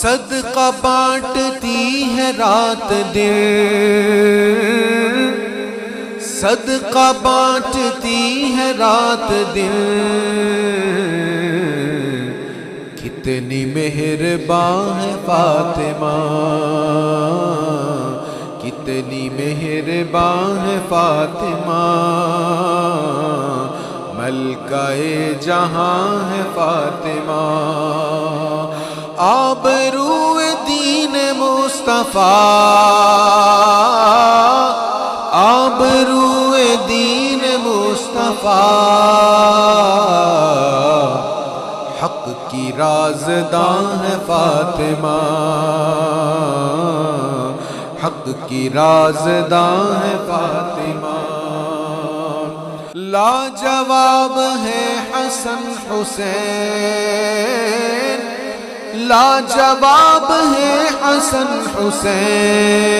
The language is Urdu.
صدقہ بانٹتی ہے رات دن، صدقہ بانٹتی ہے رات دن، کتنی مہربان ہے فاطمہ، کتنی مہربان ہے فاطمہ، ملکہ جہاں ہے فاطمہ، آبرو دین مصطفیٰ، آبرو دین مصطفیٰ، حق کی رازداں ہے فاطمہ، حق کی رازداں ہے فاطمہ، لاجواب ہے حسن حسین، لاجواب ہے حسن حسین،